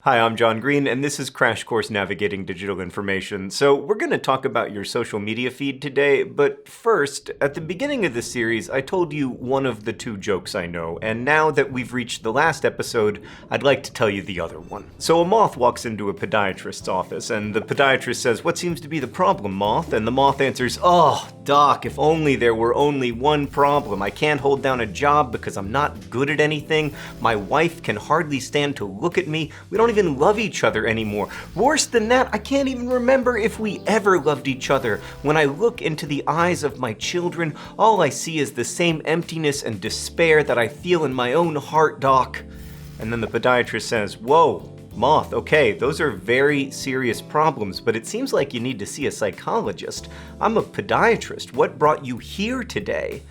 Hi, I'm John Green, and this is Crash Course Navigating Digital Information. So we're going to talk about your social media feed today, but first, at the beginning of this series, I told you one of the two jokes I know, and now that we've reached the last episode, I'd like to tell you the other one. So a moth walks into a podiatrist's office, and the podiatrist says, "What seems to be the problem, moth?" And the moth answers, "Oh, doc, if only there were only one problem. I can't hold down a job because I'm not good at anything. My wife can hardly stand to look at me. We don't even love each other anymore. Worse than that, I can't even remember if we ever loved each other. When I look into the eyes of my children, all I see is the same emptiness and despair that I feel in my own heart, doc." And then the podiatrist says, "Whoa, moth, okay, those are very serious problems, but it seems like you need to see a psychologist. I'm a podiatrist. What brought you here today?"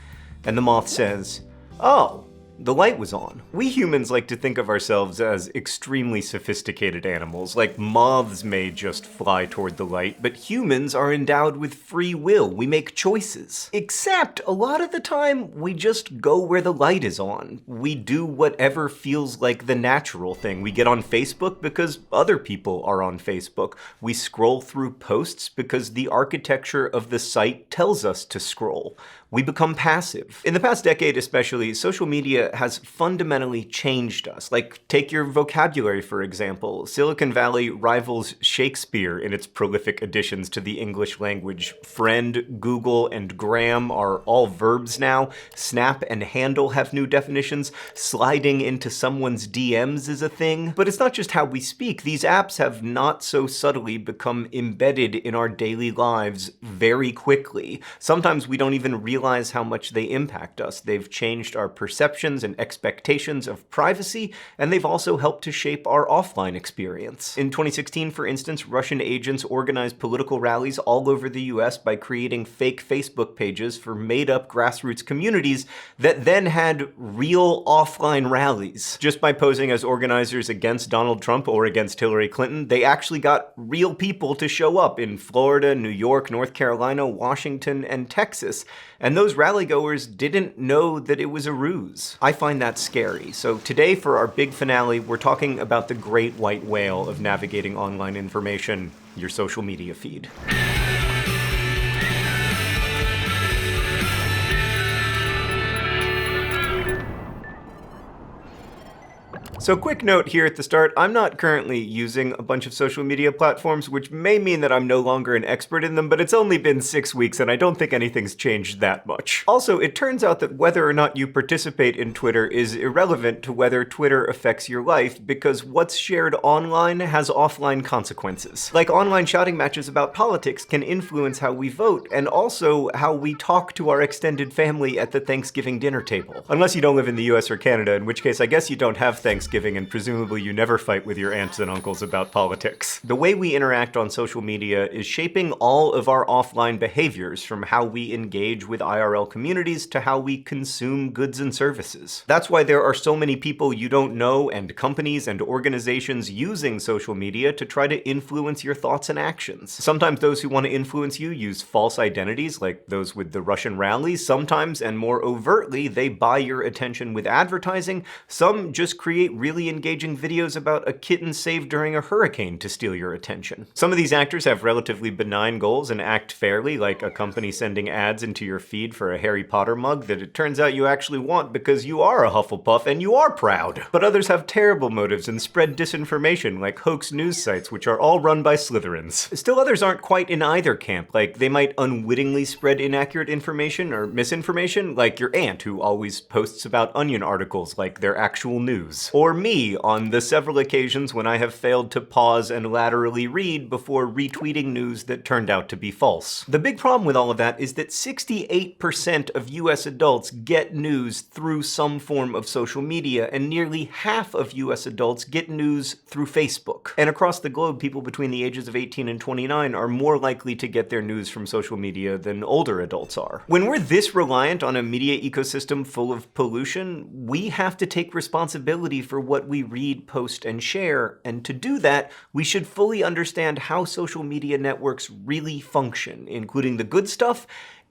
And the moth says, "Oh, the light was on." We humans like to think of ourselves as extremely sophisticated animals, like moths may just fly toward the light, but humans are endowed with free will. We make choices. Except, a lot of the time, we just go where the light is on. We do whatever feels like the natural thing. We get on Facebook because other people are on Facebook. We scroll through posts because the architecture of the site tells us to scroll. We become passive. In the past decade especially, social media has fundamentally changed us. Like, take your vocabulary, for example. Silicon Valley rivals Shakespeare in its prolific additions to the English language. Friend, Google, and Gram are all verbs now. Snap and handle have new definitions. Sliding into someone's DMs is a thing. But it's not just how we speak. These apps have not so subtly become embedded in our daily lives very quickly. Sometimes we don't even realize how much they impact us. They've changed our perceptions and expectations of privacy, and they've also helped to shape our offline experience. In 2016, for instance, Russian agents organized political rallies all over the US by creating fake Facebook pages for made-up grassroots communities that then had real offline rallies. Just by posing as organizers against Donald Trump or against Hillary Clinton, they actually got real people to show up in Florida, New York, North Carolina, Washington, and Texas. And those rallygoers didn't know that it was a ruse. I find that scary. So today, for our big finale, we're talking about the great white whale of navigating online information, your social media feed. So quick note here at the start, I'm not currently using a bunch of social media platforms, which may mean that I'm no longer an expert in them, but it's only been 6 weeks and I don't think anything's changed that much. Also, it turns out that whether or not you participate in Twitter is irrelevant to whether Twitter affects your life, because what's shared online has offline consequences. Like, online shouting matches about politics can influence how we vote, and also how we talk to our extended family at the Thanksgiving dinner table. Unless you don't live in the US or Canada, in which case I guess you don't have Thanksgiving, and presumably you never fight with your aunts and uncles about politics. The way we interact on social media is shaping all of our offline behaviors, from how we engage with IRL communities to how we consume goods and services. That's why there are so many people you don't know, and companies and organizations using social media to try to influence your thoughts and actions. Sometimes those who want to influence you use false identities, like those with the Russian rallies. Sometimes, and more overtly, they buy your attention with advertising. Some just create really engaging videos about a kitten saved during a hurricane to steal your attention. Some of these actors have relatively benign goals and act fairly, like a company sending ads into your feed for a Harry Potter mug that it turns out you actually want because you are a Hufflepuff and you are proud. But others have terrible motives and spread disinformation, like hoax news sites, which are all run by Slytherins. Still others aren't quite in either camp, like they might unwittingly spread inaccurate information or misinformation, like your aunt who always posts about Onion articles like they're actual news. Or me on the several occasions when I have failed to pause and laterally read before retweeting news that turned out to be false. The big problem with all of that is that 68% of US adults get news through some form of social media, and nearly half of US adults get news through Facebook. And across the globe, people between the ages of 18 and 29 are more likely to get their news from social media than older adults are. When we're this reliant on a media ecosystem full of pollution, we have to take responsibility for what we read, post, and share, and to do that, we should fully understand how social media networks really function, including the good stuff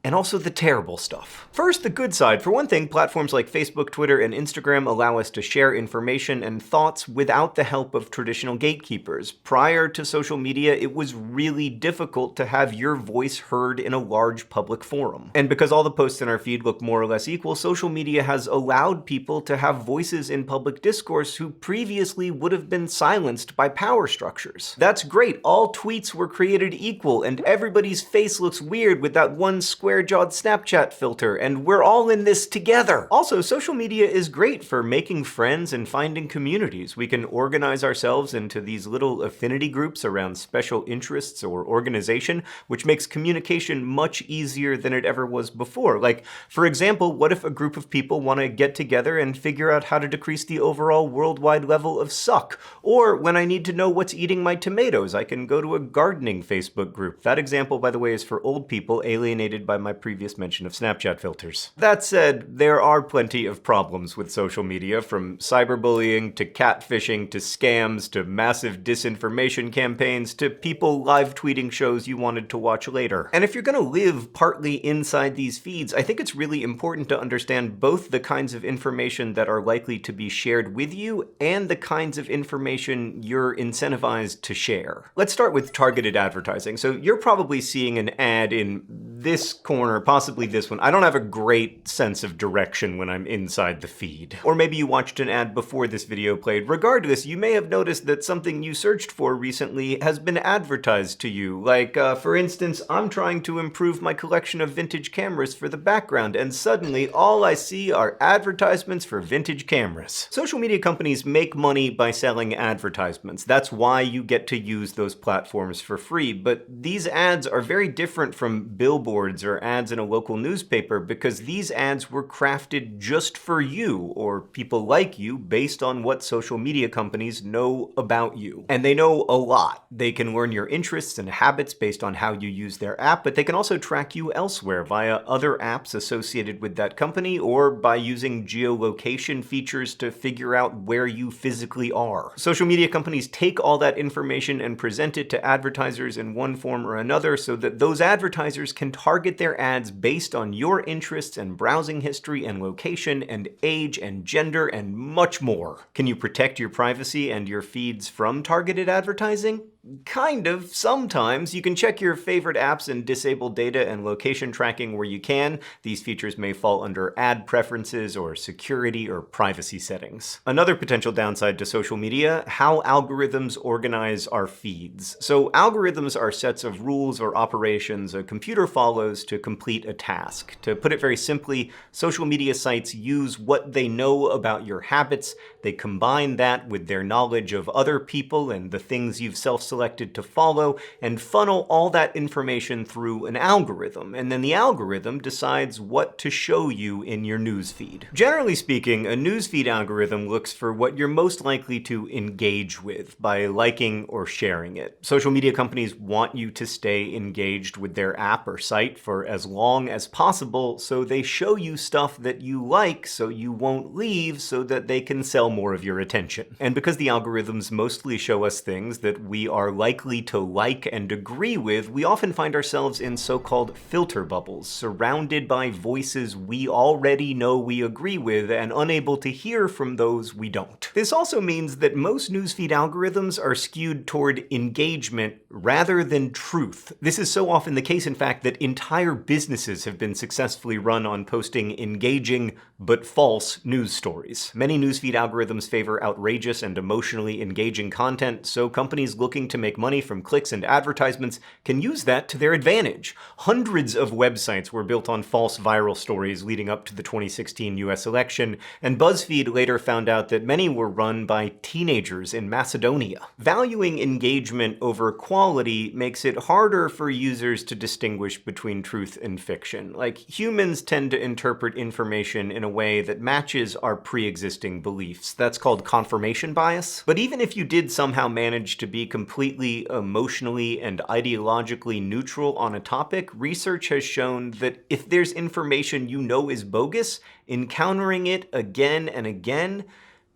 and also the terrible stuff. First, the good side. For one thing, platforms like Facebook, Twitter, and Instagram allow us to share information and thoughts without the help of traditional gatekeepers. Prior to social media, it was really difficult to have your voice heard in a large public forum. And because all the posts in our feed look more or less equal, social media has allowed people to have voices in public discourse who previously would have been silenced by power structures. That's great. All tweets were created equal, and everybody's face looks weird with that one square-jawed Snapchat filter, and we're all in this together. Also, social media is great for making friends and finding communities. We can organize ourselves into these little affinity groups around special interests or organization, which makes communication much easier than it ever was before. Like, for example, what if a group of people want to get together and figure out how to decrease the overall worldwide level of suck? Or when I need to know what's eating my tomatoes, I can go to a gardening Facebook group. That example, by the way, is for old people alienated by my previous mention of Snapchat filters. That said, there are plenty of problems with social media, from cyberbullying to catfishing to scams to massive disinformation campaigns to people live tweeting shows you wanted to watch later. And if you're gonna live partly inside these feeds, I think it's really important to understand both the kinds of information that are likely to be shared with you and the kinds of information you're incentivized to share. Let's start with targeted advertising. So you're probably seeing an ad in this corner, possibly this one. I don't have a great sense of direction when I'm inside the feed. Or maybe you watched an ad before this video played. Regardless, you may have noticed that something you searched for recently has been advertised to you. Like, for instance, I'm trying to improve my collection of vintage cameras for the background, and suddenly all I see are advertisements for vintage cameras. Social media companies make money by selling advertisements. That's why you get to use those platforms for free. But these ads are very different from billboards or ads in a local newspaper, because these ads were crafted just for you or people like you based on what social media companies know about you. And they know a lot. They can learn your interests and habits based on how you use their app, but they can also track you elsewhere via other apps associated with that company or by using geolocation features to figure out where you physically are. Social media companies take all that information and present it to advertisers in one form or another so that those advertisers can target their ads based on your interests and browsing history and location and age and gender and much more. Can you protect your privacy and your feeds from targeted advertising? Kind of, sometimes. You can check your favorite apps and disable data and location tracking where you can. These features may fall under ad preferences or security or privacy settings. Another potential downside to social media, how algorithms organize our feeds. So algorithms are sets of rules or operations a computer follows to complete a task. To put it very simply, social media sites use what they know about your habits. They combine that with their knowledge of other people and the things you've self-selected to follow, and funnel all that information through an algorithm. And then the algorithm decides what to show you in your newsfeed. Generally speaking, a newsfeed algorithm looks for what you're most likely to engage with by liking or sharing it. Social media companies want you to stay engaged with their app or site for as long as possible, so they show you stuff that you like so you won't leave, so that they can sell more of your attention. And because the algorithms mostly show us things that we are likely to like and agree with, we often find ourselves in so-called filter bubbles, surrounded by voices we already know we agree with and unable to hear from those we don't. This also means that most newsfeed algorithms are skewed toward engagement rather than truth. This is so often the case, in fact, that entire businesses have been successfully run on posting engaging but false news stories. Many newsfeed algorithms favor outrageous and emotionally engaging content, so companies looking to make money from clicks and advertisements can use that to their advantage. Hundreds of websites were built on false viral stories leading up to the 2016 US election, and BuzzFeed later found out that many were run by teenagers in Macedonia. Valuing engagement over quality makes it harder for users to distinguish between truth and fiction. Like, humans tend to interpret information in a way that matches our pre-existing beliefs. That's called confirmation bias. But even if you did somehow manage to be completely emotionally and ideologically neutral on a topic, research has shown that if there's information you know is bogus, encountering it again and again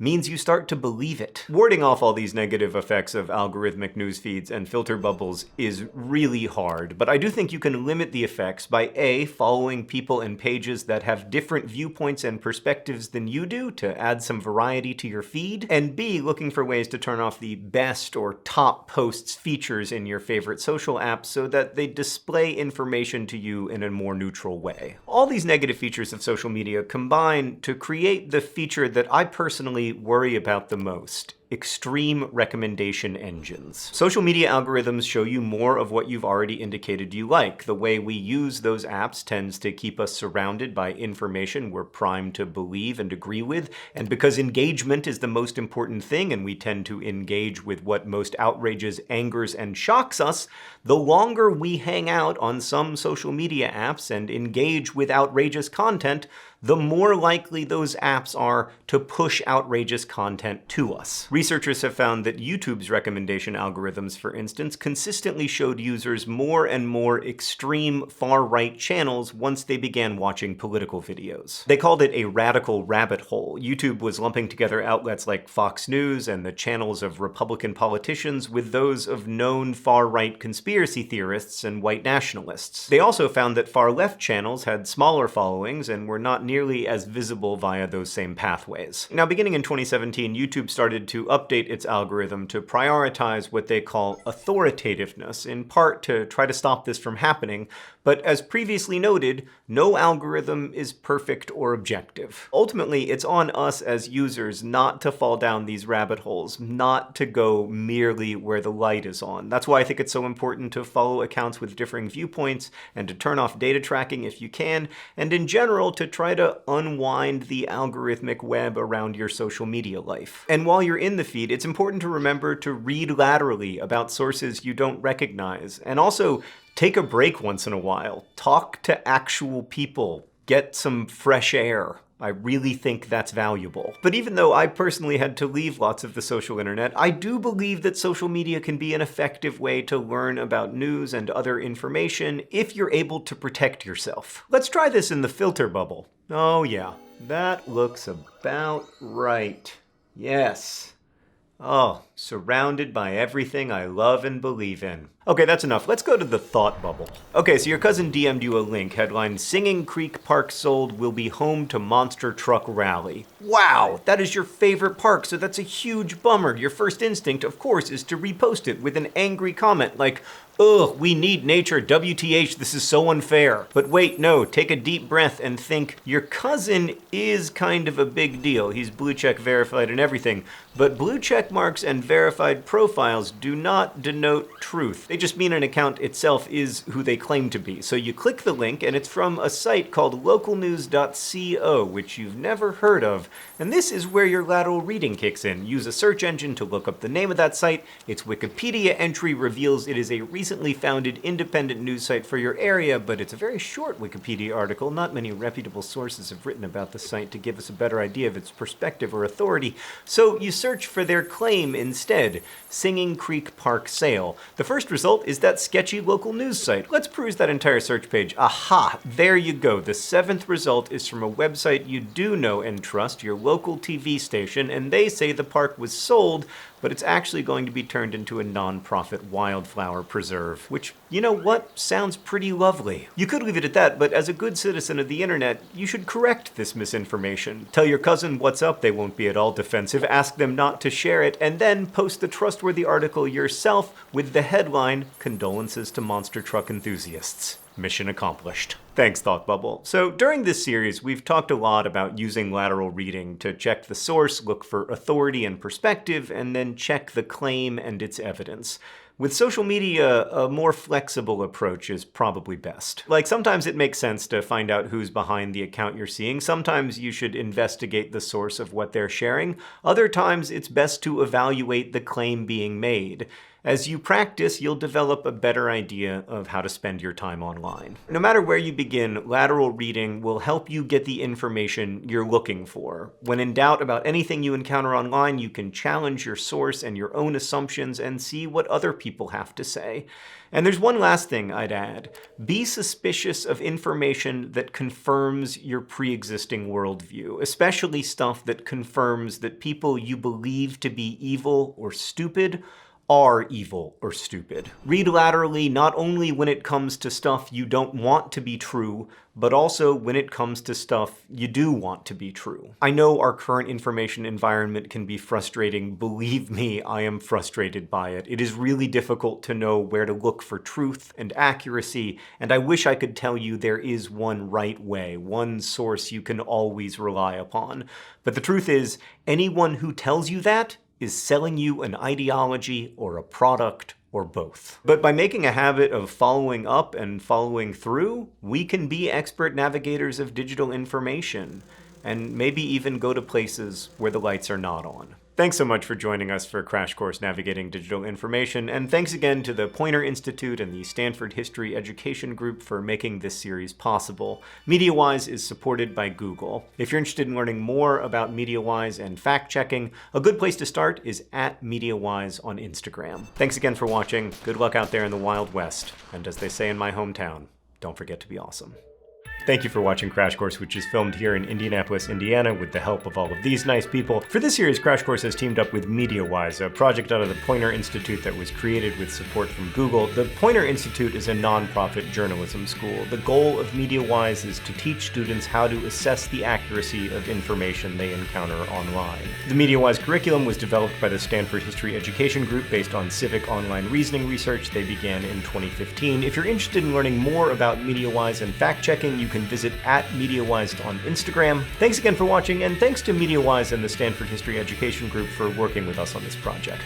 means you start to believe it. Warding off all these negative effects of algorithmic news feeds and filter bubbles is really hard, but I do think you can limit the effects by A, following people and pages that have different viewpoints and perspectives than you do to add some variety to your feed, and B, looking for ways to turn off the best or top posts features in your favorite social apps so that they display information to you in a more neutral way. All these negative features of social media combine to create the feature that I personally worry about the most: extreme recommendation engines. Social media algorithms show you more of what you've already indicated you like. The way we use those apps tends to keep us surrounded by information we're primed to believe and agree with, and because engagement is the most important thing and we tend to engage with what most outrages, angers, and shocks us, the longer we hang out on some social media apps and engage with outrageous content, the more likely those apps are to push outrageous content to us. Researchers have found that YouTube's recommendation algorithms, for instance, consistently showed users more and more extreme far-right channels once they began watching political videos. They called it a radical rabbit hole. YouTube was lumping together outlets like Fox News and the channels of Republican politicians with those of known far-right conspiracy theorists and white nationalists. They also found that far-left channels had smaller followings and were not nearly as visible via those same pathways. Now, beginning in 2017, YouTube started to update its algorithm to prioritize what they call authoritativeness, in part to try to stop this from happening. But as previously noted, no algorithm is perfect or objective. Ultimately, it's on us as users not to fall down these rabbit holes, not to go merely where the light is on. That's why I think it's so important to follow accounts with differing viewpoints and to turn off data tracking if you can, and in general to try to unwind the algorithmic web around your social media life. And while you're in the feed, it's important to remember to read laterally about sources you don't recognize, and also take a break once in a while. Talk to actual people. Get some fresh air. I really think that's valuable. But even though I personally had to leave lots of the social internet, I do believe that social media can be an effective way to learn about news and other information if you're able to protect yourself. Let's try this in the filter bubble. Oh yeah, that looks about right. Yes. Oh, surrounded by everything I love and believe in. Okay, that's enough. Let's go to the thought bubble. Okay, so your cousin DM'd you a link headlined, "Singing Creek Park sold, will be home to monster truck rally." Wow, that is your favorite park, so that's a huge bummer. Your first instinct, of course, is to repost it with an angry comment like, "Ugh, we need nature, WTH, this is so unfair." But wait, no, take a deep breath and think, your cousin is kind of a big deal. He's blue check verified and everything, but blue check marks and verified profiles do not denote truth. They just mean an account itself is who they claim to be. So you click the link and it's from a site called localnews.co, which you've never heard of. And this is where your lateral reading kicks in. Use a search engine to look up the name of that site. Its Wikipedia entry reveals it is a recently founded independent news site for your area, but it's a very short Wikipedia article. Not many reputable sources have written about the site to give us a better idea of its perspective or authority. So you search for their claim instead, Singing Creek Park sale. The first result is that sketchy local news site. Let's peruse that entire search page. Aha, there you go. The seventh result is from a website you do know and trust, your local TV station, and they say the park was sold, but it's actually going to be turned into a non-profit wildflower preserve, which, you know what, sounds pretty lovely. You could leave it at that, but as a good citizen of the internet, you should correct this misinformation. Tell your cousin what's up, they won't be at all defensive, ask them not to share it, and then post the trustworthy article yourself with the headline, "Condolences to monster truck enthusiasts." Mission accomplished. Thanks, Thought Bubble. So during this series, we've talked a lot about using lateral reading to check the source, look for authority and perspective, and then check the claim and its evidence. With social media, a more flexible approach is probably best. Like, sometimes it makes sense to find out who's behind the account you're seeing. Sometimes you should investigate the source of what they're sharing. Other times, it's best to evaluate the claim being made. As you practice, you'll develop a better idea of how to spend your time online. No matter where you begin, lateral reading will help you get the information you're looking for. When in doubt about anything you encounter online, you can challenge your source and your own assumptions and see what other people have to say. And there's one last thing I'd add. Be suspicious of information that confirms your pre-existing worldview, especially stuff that confirms that people you believe to be evil or stupid are evil or stupid. Read laterally not only when it comes to stuff you don't want to be true, but also when it comes to stuff you do want to be true. I know our current information environment can be frustrating. Believe me, I am frustrated by it. It is really difficult to know where to look for truth and accuracy, and I wish I could tell you there is one right way, one source you can always rely upon. But the truth is, anyone who tells you that is selling you an ideology or a product or both. But by making a habit of following up and following through, we can be expert navigators of digital information, and maybe even go to places where the lights are not on. Thanks so much for joining us for Crash Course Navigating Digital Information, and thanks again to the Poynter Institute and the Stanford History Education Group for making this series possible. MediaWise is supported by Google. If you're interested in learning more about MediaWise and fact-checking, a good place to start is at MediaWise on Instagram. Thanks again for watching. Good luck out there in the Wild West, and as they say in my hometown, don't forget to be awesome. Thank you for watching Crash Course, which is filmed here in Indianapolis, Indiana, with the help of all of these nice people. For this series, Crash Course has teamed up with MediaWise, a project out of the Poynter Institute that was created with support from Google. The Poynter Institute is a nonprofit journalism school. The goal of MediaWise is to teach students how to assess the accuracy of information they encounter online. The MediaWise curriculum was developed by the Stanford History Education Group based on civic online reasoning research they began in 2015. If you're interested in learning more about MediaWise and fact-checking, you can visit at MediaWise on Instagram. Thanks again for watching, and thanks to MediaWise and the Stanford History Education Group for working with us on this project.